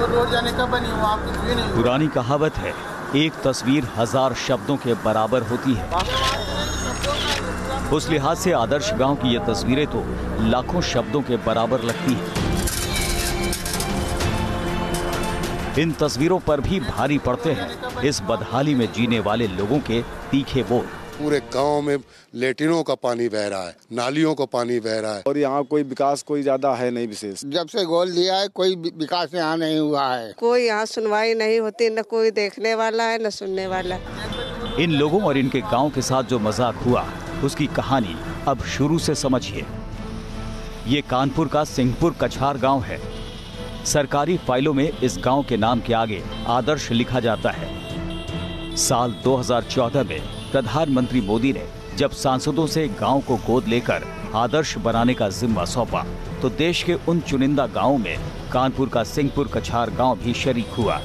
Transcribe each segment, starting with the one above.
Road जाने का बनी हुआ, आप कुछ भी नहीं। पुरानी कहावत है, एक तस्वीर 1000 शब्दों के बराबर होती है। उस लिहाज से आदर्श गांव की ये तस्वीरें तो लाखों शब्दों के बराबर लगती हैं। इन तस्वीरों पर भी भारी पड़ते हैं इस बदहाली में जीने वाले लोगों के तीखे बोल। पूरे गांव में लेटरिनों का पानी बह रहा है, नालियों का पानी बह रहा है, और यहाँ कोई विकास कोई ज्यादा है नहीं विशेष। जब से गोल दिया है कोई विकास यहाँ नहीं हुआ है। कोई यहाँ सुनवाई नहीं होती, न कोई देखने वाला है न सुनने वाला। इन लोगों और इनके गांव के साथ जो मजाक हुआ उसकी कहानी अब शुरू से समझिए। ये कानपुर का सिंहपुर कछार गांव है। सरकारी फाइलों में इस गांव के नाम के आगे आदर्श लिखा जाता है। साल 2014 में प्रधानमंत्री मोदी ने जब सांसदों से गांव को गोद लेकर आदर्श बनाने का जिम्मा सौंपा तो देश के उन चुनिंदा गांवों में कानपुर का सिंहपुर कछार गांव भी शरीक हुआ।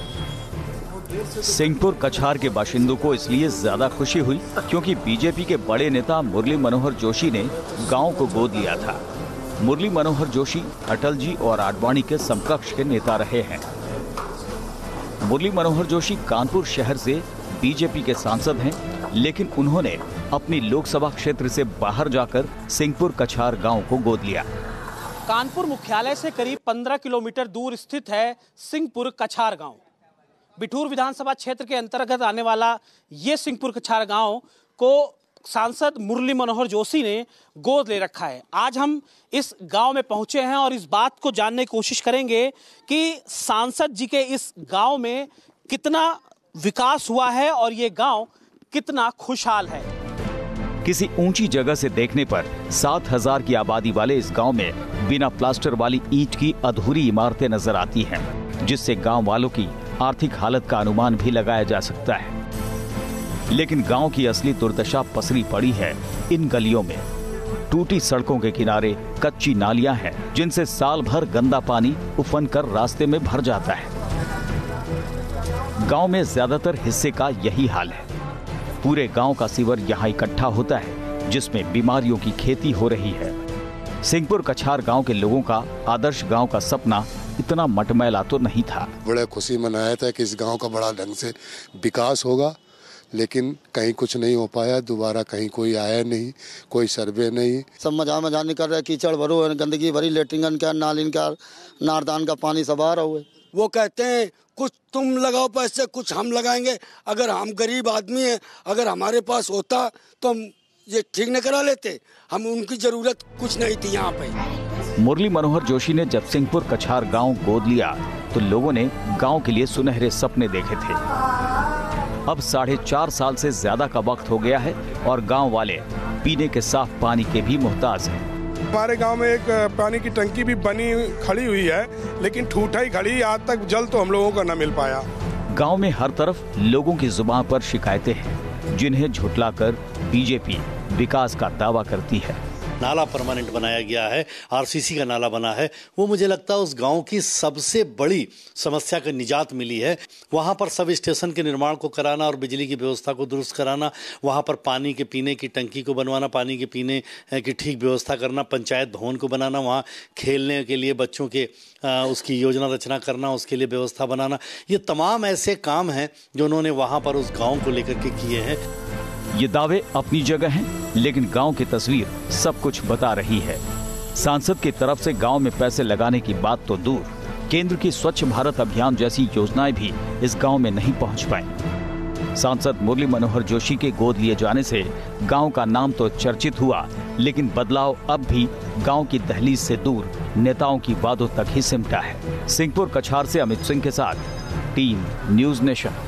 सिंहपुर कछार के बाशिंदों को इसलिए ज्यादा खुशी हुई क्योंकि बीजेपी के बड़े नेता मुरली मनोहर जोशी ने गांव को गोद लिया था। मुरली मनोहर जोशी अटल जी और आडवाणी के समकक्ष के नेता रहे हैं। मुरली मनोहर जोशी कानपुर शहर से बीजेपी के सांसद हैं, लेकिन उन्होंने अपनी लोकसभा क्षेत्र से बाहर जाकर सिंहपुर कछार गांव को गोद लिया। कानपुर मुख्यालय से करीब 15 किलोमीटर दूर स्थित है सिंहपुर कछार गांव। बिठूर विधानसभा क्षेत्र के अंतर्गत आने वाला ये सिंहपुर कछार गांव को सांसद मुरली मनोहर जोशी ने गोद ले रखा है। आज हम इस गांव में पहुंचे हैं और इस बात को जानने की कोशिश करेंगे कि सांसद जी के इस गांव में कितना विकास हुआ है और ये गांव कितना खुशहाल है। किसी ऊंची जगह से देखने पर 7000 की आबादी वाले इस गांव में बिना प्लास्टर वाली ईंट की अधूरी इमारतें नजर आती हैं, जिससे गांव वालों की आर्थिक हालत का अनुमान भी लगाया जा सकता है। लेकिन गांव की असली दुर्दशा पसरी पड़ी है इन गलियों में। टूटी सड़कों के किनारे कच्ची नालियां हैं, जिनसे साल भर गंदा पानी उफन कर रास्ते में भर जाता है। गांव में ज्यादातर हिस्से का यही हाल है। पूरे गांव का सीवर यहाँ इकट्ठा होता है, जिसमें बीमारियों की खेती हो रही है। सिंहपुर कछार गांव के लोगों का आदर्श गांव का सपना इतना मटमैला तो नहीं था। बड़े खुशी मनाया था कि इस गांव का बड़ा ढंग से विकास होगा, लेकिन कहीं कुछ नहीं हो पाया। दोबारा कहीं कोई आया नहीं, कोई सर्वे नहीं। सब मजा नहीं कर रहे, कीचड़ भरो, गंदगी भरी, लेटरिन का, नालिन का, नारदान का पानी सब आ रहा हुआ। वो कहते हैं कुछ तुम लगाओ पैसे, कुछ हम लगाएंगे। अगर हम गरीब आदमी हैं, अगर हमारे पास होता तो हम ये ठीक न करा लेते। हम उनकी जरूरत कुछ नहीं थी यहाँ पे। मुरली मनोहर जोशी ने जब सिंहपुर कछार गांव गोद लिया तो लोगों ने गांव के लिए सुनहरे सपने देखे थे। अब 4.5 साल से ज्यादा का वक्त हो गया है और गांव वाले पीने के साफ पानी के भी मुहताज हैं। हमारे गांव में एक पानी की टंकी भी बनी खड़ी हुई है, लेकिन ठूठा ही खड़ी, आज तक जल तो हम लोगों को न मिल पाया। गांव में हर तरफ लोगों की जुबान पर शिकायतें हैं, जिन्हें झुठलाकर बीजेपी विकास का दावा करती है। नाला परमानेंट बनाया गया है, आरसीसी का नाला बना है, वो मुझे लगता है उस गांव की सबसे बड़ी समस्या का निजात मिली है। वहां पर सब स्टेशन के निर्माण को कराना और बिजली की व्यवस्था को दुरुस्त कराना, वहां पर पानी के पीने की टंकी को बनवाना, पानी के पीने की ठीक व्यवस्था करना, पंचायत भवन को बनाना, वहां खेलने के लिए बच्चों के उसकी योजना रचना करना, उसके लिए व्यवस्था बनाना, ये तमाम ऐसे काम हैं जो उन्होंने वहां पर उस गाँव को लेकर के किए हैं। ये दावे अपनी जगह हैं, लेकिन गांव की तस्वीर सब कुछ बता रही है। सांसद की तरफ से गांव में पैसे लगाने की बात तो दूर, केंद्र की स्वच्छ भारत अभियान जैसी योजनाएं भी इस गांव में नहीं पहुंच पाई। सांसद मुरली मनोहर जोशी के गोद लिए जाने से गांव का नाम तो चर्चित हुआ, लेकिन बदलाव अब भी गांव की दहलीज से दूर नेताओं की वादों तक ही सिमटा है। सिंहपुर कछार से अमित सिंह के साथ टीम न्यूज नेशन।